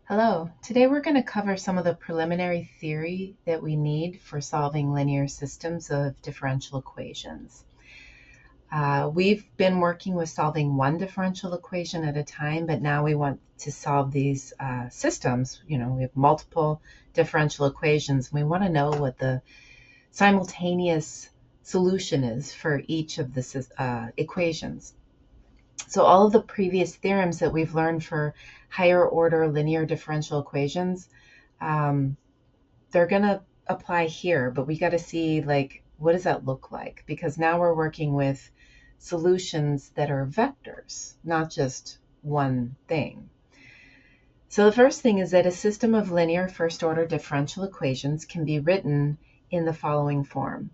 Hello. Today we're going to cover some of the preliminary theory that we need for solving linear systems of differential equations. We've been working with solving one differential equation at a time, but now we want to solve these systems. We have multiple differential equations. And we want to know what the simultaneous solution is for each of the equations. So all of the previous theorems that we've learned for higher order linear differential equations, um, they're going to apply here, but we got to see what does that look like? Because now we're working with solutions that are vectors, not just one thing. So the first thing is that a system of linear first order differential equations can be written in the following form.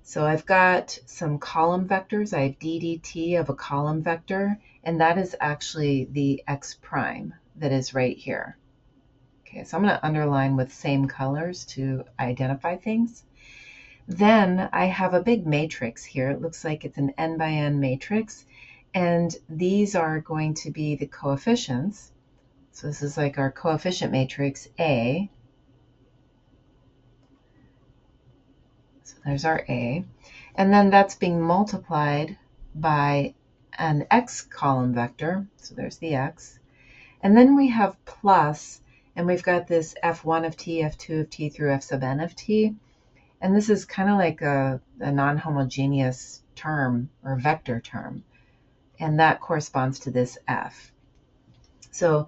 So I've got some column vectors. I have ddt of a column vector, and that is actually the x prime that is right here. Okay, so I'm going to underline with same colors to identify things. Then I have a big matrix here. It looks like it's an n by n matrix, and these are going to be the coefficients. So this is like our coefficient matrix A. So there's our A. And then that's being multiplied by an x column vector. So there's the x. And then we have plus, and we've got this f1 of t, f2 of t through f sub n of t. And this is kind of like a non-homogeneous term or vector term. And that corresponds to this f. So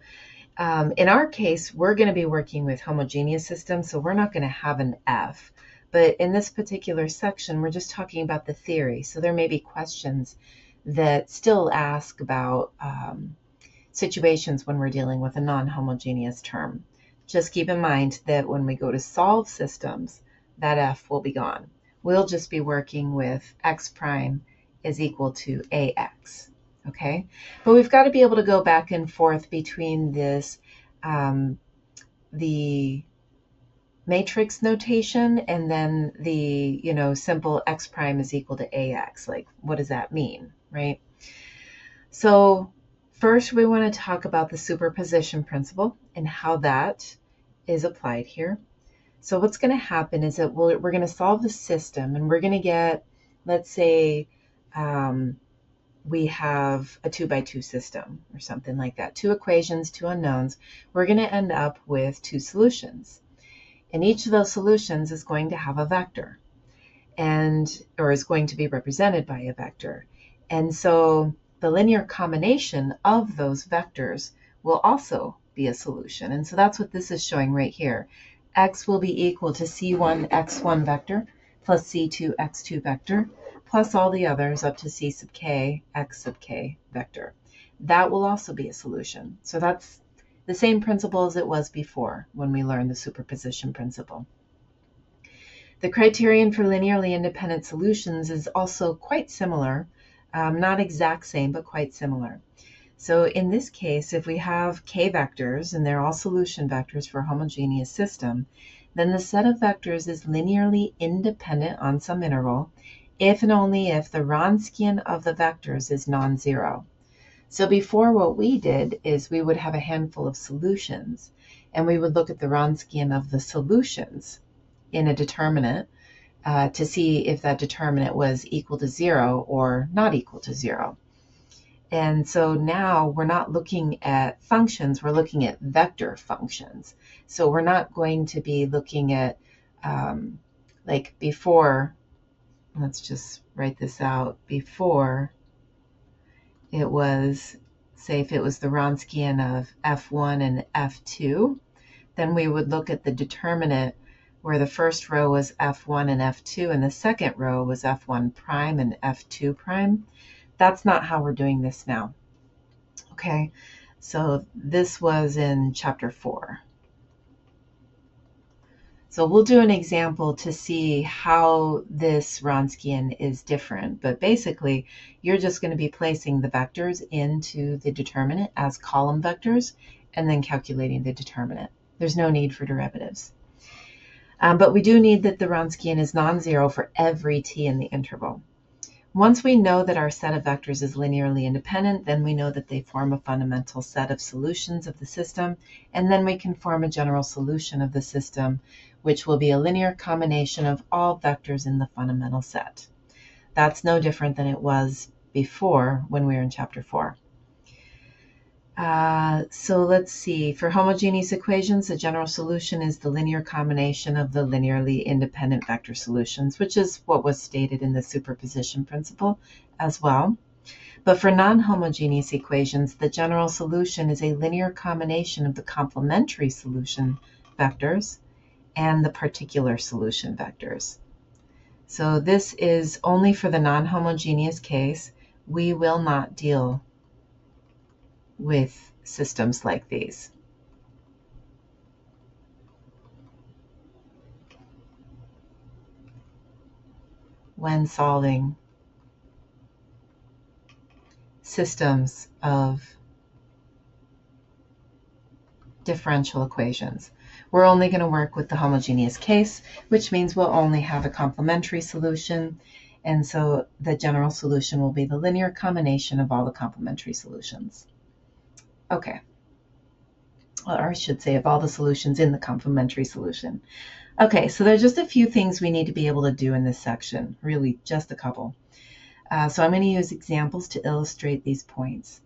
in our case, we're going to be working with homogeneous systems, so we're not going to have an f. But in this particular section, we're just talking about the theory. So there may be questions that still ask about situations when we're dealing with a non-homogeneous term. Just keep in mind that when we go to solve systems, that f will be gone. We'll just be working with x prime is equal to ax. Okay, but we've got to be able to go back and forth between this, the matrix notation and then the, simple x prime is equal to ax. Like, what does that mean, right? So first we want to talk about the superposition principle and how that is applied here. So what's going to happen is that we're going to solve the system and we're going to get, let's say, we have a 2x2 system or something like that. Two equations, two unknowns. We're going to end up with two solutions. And each of those solutions is going to have a vector or is going to be represented by a vector. And so the linear combination of those vectors will also be a solution. And so that's what this is showing right here. X will be equal to C1 x1 vector plus C2 x2 vector plus all the others up to C sub k x sub k vector. That will also be a solution. So that's the same principle as it was before when we learned the superposition principle. The criterion for linearly independent solutions is also quite similar, not exact same, but quite similar. So in this case, if we have k vectors and they're all solution vectors for a homogeneous system, then the set of vectors is linearly independent on some interval if and only if the Wronskian of the vectors is non-zero. So before, what we did is we would have a handful of solutions and we would look at the Wronskian of the solutions in a determinant to see if that determinant was equal to 0 or not equal to 0. And so now we're not looking at functions, we're looking at vector functions. So we're not going to be looking at, like before, let's just write this out, before it was, say if it was the Wronskian of f1 and f2, then we would look at the determinant where the first row was f1 and f2 and the second row was f1 prime and f2 prime. That's not how we're doing this now. Okay, so this was in chapter 4. So we'll do an example to see how this Wronskian is different, but basically you're just going to be placing the vectors into the determinant as column vectors and then calculating the determinant. There's no need for derivatives. But we do need that the Wronskian is non-zero for every t in the interval. Once we know that our set of vectors is linearly independent, then we know that they form a fundamental set of solutions of the system, and then we can form a general solution of the system, which will be a linear combination of all vectors in the fundamental set. That's no different than it was before when we were in chapter 4. So let's see. For homogeneous equations, the general solution is the linear combination of the linearly independent vector solutions, which is what was stated in the superposition principle as well. But for non-homogeneous equations, the general solution is a linear combination of the complementary solution vectors and the particular solution vectors. So this is only for the non-homogeneous case. We will not deal with systems like these. When solving systems of differential equations, we're only going to work with the homogeneous case, which means we'll only have a complementary solution. And so the general solution will be the linear combination of all the complementary solutions. Okay. Or I should say of all the solutions in the complementary solution. Okay, so there's just a few things we need to be able to do in this section, really just a couple. So I'm going to use examples to illustrate these points.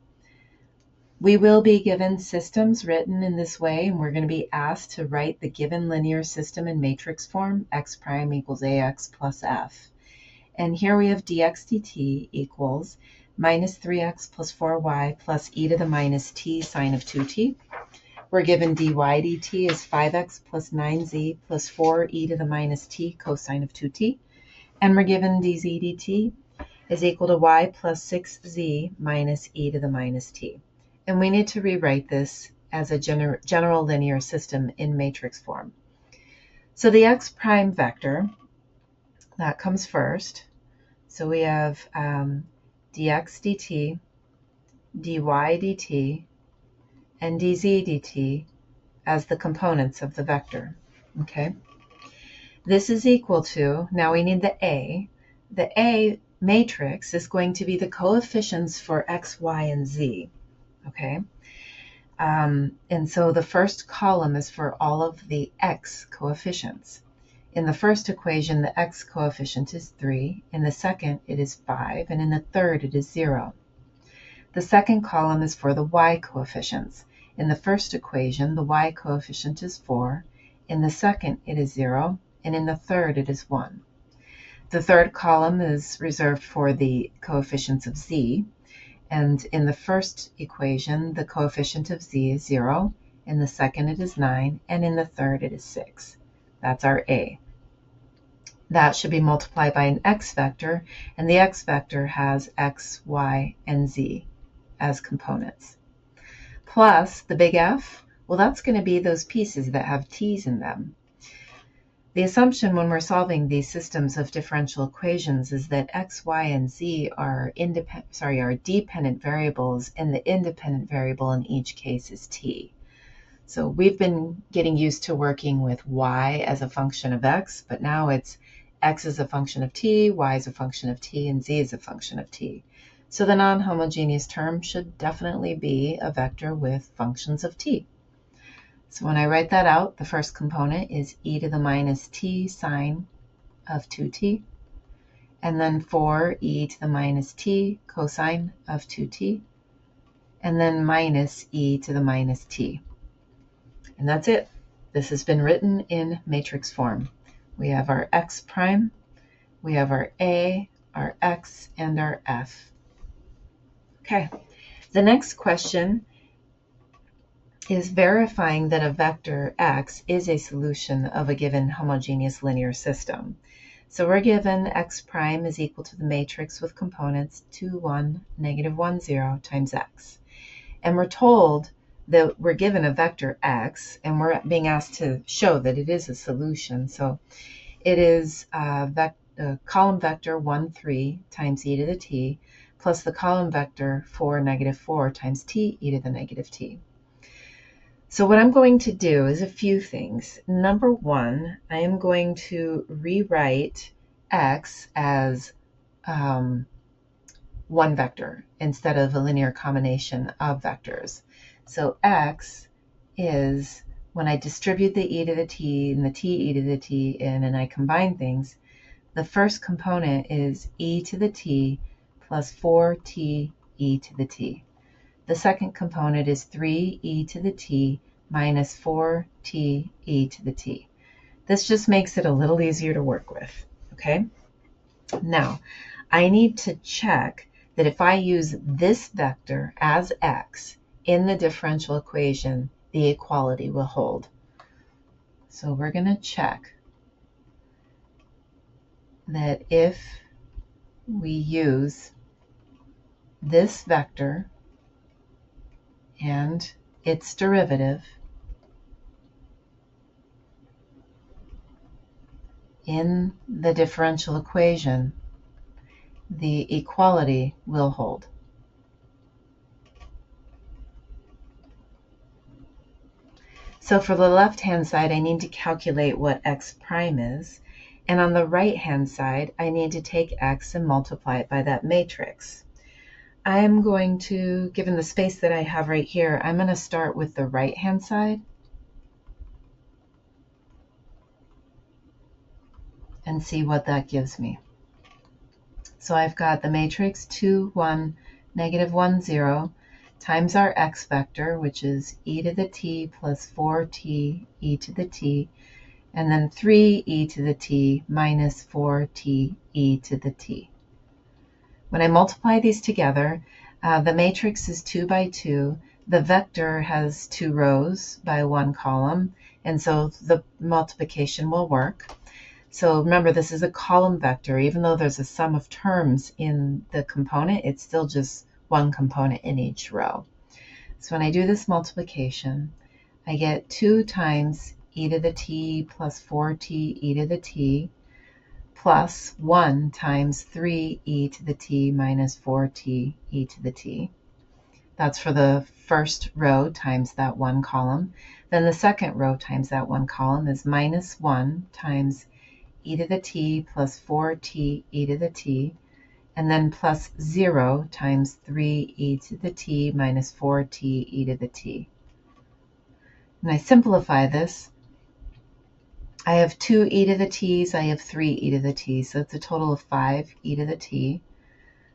We will be given systems written in this way, and we're going to be asked to write the given linear system in matrix form, x prime equals ax plus f. And here we have dx dt equals minus 3x plus 4y plus e to the minus t sine of 2t. We're given dy dt is 5x plus 9z plus 4e to the minus t cosine of 2t. And we're given dz dt is equal to y plus 6z minus e to the minus t. And we need to rewrite this as a general linear system in matrix form. So the x prime vector, that comes first. So we have dx dt, dy dt, and dz dt as the components of the vector. Okay. This is equal to, now we need the A. The A matrix is going to be the coefficients for x, y, and z. Okay. And so the first column is for all of the x coefficients. In the first equation, the x coefficient is 3. In the second, it is 5. And in the third, it is 0. The second column is for the y coefficients. In the first equation, the y coefficient is 4. In the second, it is 0. And in the third, it is 1. The third column is reserved for the coefficients of z. And in the first equation, the coefficient of z is 0. In the second, it is 9. And in the third, it is 6. That's our A. That should be multiplied by an x vector, and the x vector has x, y, and z as components. Plus the big F, well, that's going to be those pieces that have t's in them. The assumption when we're solving these systems of differential equations is that x, y, and z are dependent variables, and the independent variable in each case is t. So we've been getting used to working with y as a function of x, but now it's x is a function of t, y is a function of t, and z is a function of t. So the non-homogeneous term should definitely be a vector with functions of t. So when I write that out, the first component is e to the minus t sine of 2t, and then 4e to the minus t cosine of 2t, and then minus e to the minus t. And that's it. This has been written in matrix form. We have our x prime, we have our A, our x, and our f. Okay, the next question is verifying that a vector x is a solution of a given homogeneous linear system. So we're given x prime is equal to the matrix with components 2, 1, negative 1, 0 times x. And we're told that we're given a vector x, and we're being asked to show that it is a solution. So it is column vector 1, 3 times e to the t, plus the column vector 4, negative 4 times t e to the negative t. So what I'm going to do is a few things. Number one, I am going to rewrite x as one vector instead of a linear combination of vectors. So x is, when I distribute the e to the t and the t to the t in and I combine things, the first component is e to the t plus 4t e to the t. The second component is 3e to the t minus 4t e to the t. This just makes it a little easier to work with, okay? Now, I need to check that if I use this vector as x in the differential equation, the equality will hold. So we're going to check that if we use this vector and its derivative in the differential equation, the equality will hold. So for the left-hand side, I need to calculate what x prime is. And on the right-hand side, I need to take x and multiply it by that matrix. I'm going to, given the space that I have right here, I'm going to start with the right-hand side and see what that gives me. So I've got the matrix 2, 1, negative 1, 0, times our x vector, which is e to the t plus 4t e to the t, and then 3e to the t minus 4t e to the t. When I multiply these together, the matrix is 2 by 2. The vector has 2 rows by 1 column, and so the multiplication will work. So remember, this is a column vector. Even though there's a sum of terms in the component, it's still just one component in each row. So when I do this multiplication, I get 2 times e to the t plus 4t e to the t plus 1 times 3e to the t minus 4t e to the t. That's for the first row times that one column. Then the second row times that one column is minus 1 times e to the t plus 4t e to the t, and then plus 0 times 3e to the t minus 4t e to the t. And I simplify this. I have 2 e to the t's, I have 3 e to the t's, so it's a total of 5 e to the t.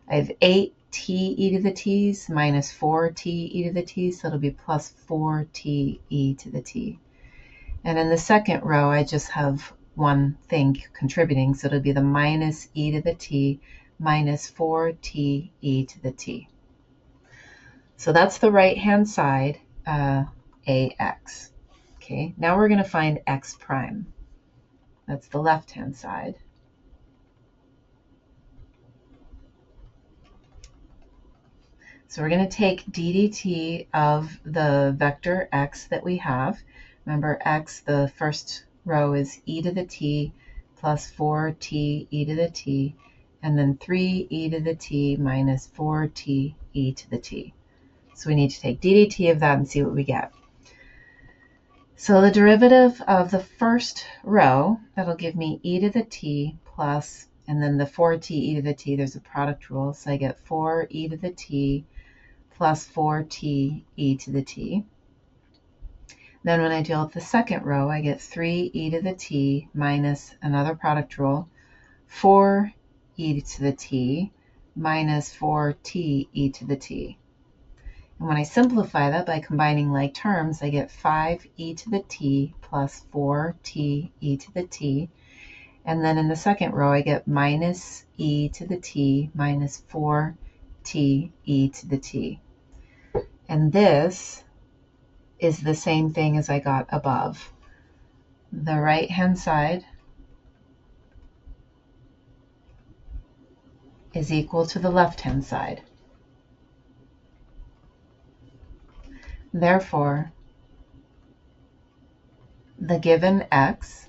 I have 8 t e to the t's minus 4 t e to the t, so it'll be plus 4 t e to the t. And in the second row, I just have one thing contributing, so it'll be the minus e to the t minus 4 t e to the t. So that's the right-hand side, ax. Okay, now we're going to find x prime. That's the left-hand side. So we're going to take ddt of the vector x that we have. Remember, x, the first row is e to the t plus 4t e to the t, and then 3e to the t minus 4t e to the t. So we need to take ddt of that and see what we get. So the derivative of the first row, that'll give me e to the t plus, and then the 4t e to the t, there's a product rule, so I get 4e to the t plus 4t e to the t. Then when I deal with the second row, I get 3e to the t minus another product rule, 4e to the t minus 4t e to the t. And when I simplify that by combining like terms, I get 5e to the t plus 4t e to the t. And then in the second row, I get minus e to the t minus 4t e to the t. And this is the same thing as I got above. The right-hand side is equal to the left-hand side. Therefore, the given x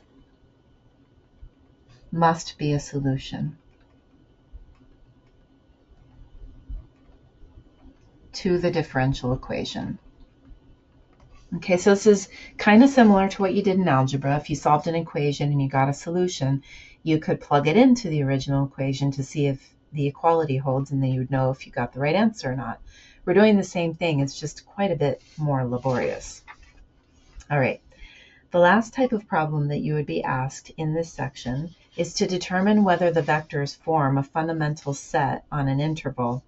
must be a solution to the differential equation. Okay, so this is kind of similar to what you did in algebra. If you solved an equation and you got a solution, you could plug it into the original equation to see if the equality holds, and then you would know if you got the right answer or not. We're doing the same thing. It's just quite a bit more laborious. All right. The last type of problem that you would be asked in this section is to determine whether the vectors form a fundamental set on an interval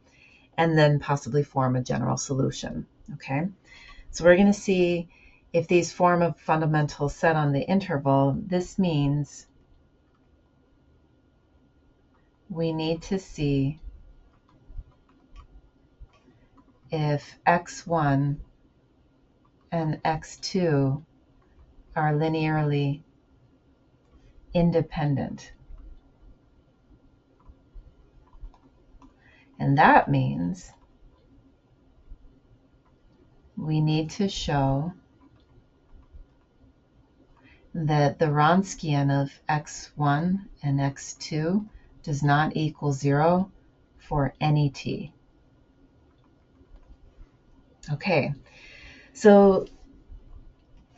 and then possibly form a general solution. Okay, so we're going to see if these form a fundamental set on the interval. This means we need to see if x1 and x2 are linearly independent. And that means we need to show that the Wronskian of x1 and x2 does not equal 0 for any t. Okay, so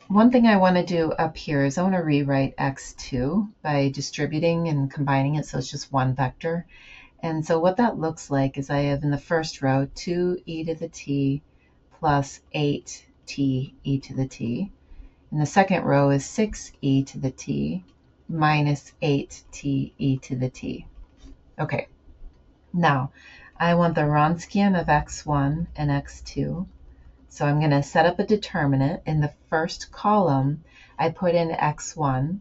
one thing I want to do up here is I want to rewrite x2 by distributing and combining it so it's just one vector. And so what that looks like is I have in the first row 2e to the t plus 8t e to the t. In the second row is 6e to the t minus 8t e to the t. Okay, now I want the Wronskian of x1 and x2. So I'm going to set up a determinant. In the first column, I put in x1,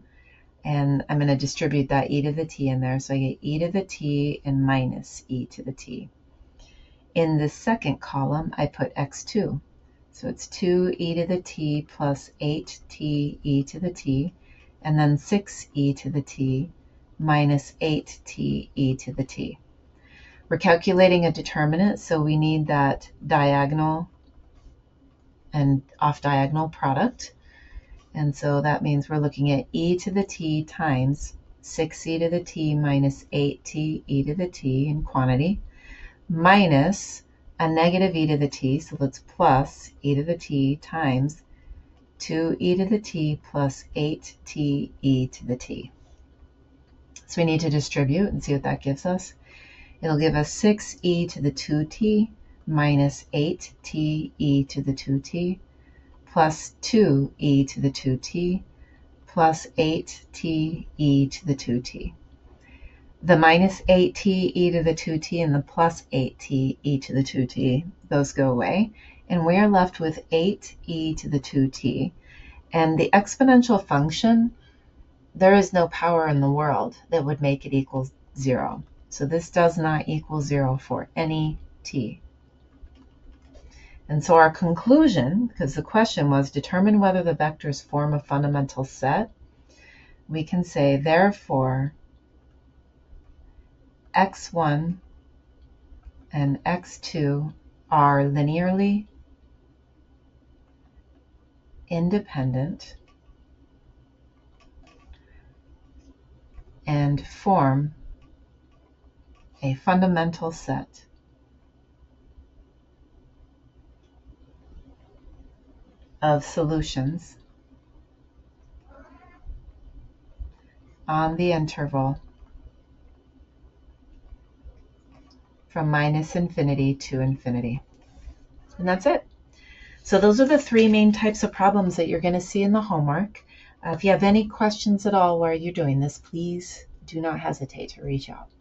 and I'm going to distribute that e to the t in there. So I get e to the t and minus e to the t. In the second column, I put x2. So it's 2e to the t plus 8t e to the t, and then 6e to the t minus 8t e to the t. We're calculating a determinant, so we need that diagonal and off-diagonal product. And so that means we're looking at e to the t times 6e to the t minus 8t e to the t in quantity, minus a negative e to the t, so that's plus e to the t times 2e to the t plus 8t e to the t. So we need to distribute and see what that gives us. It'll give us 6e to the 2t minus 8t e to the 2t plus 2e to the 2t plus 8t e to the 2t. The minus 8t e to the 2t and the plus 8t e to the 2t, those go away, and we're left with 8e to the 2t. And the exponential function, there is no power in the world that would make it equal 0. So this does not equal 0 for any t. And so our conclusion, because the question was determine whether the vectors form a fundamental set, we can say therefore x1 and x2 are linearly independent and form a fundamental set of solutions on the interval from minus infinity to infinity. And that's it. So those are the three main types of problems that you're going to see in the homework. If you have any questions at all while you're doing this, please do not hesitate to reach out.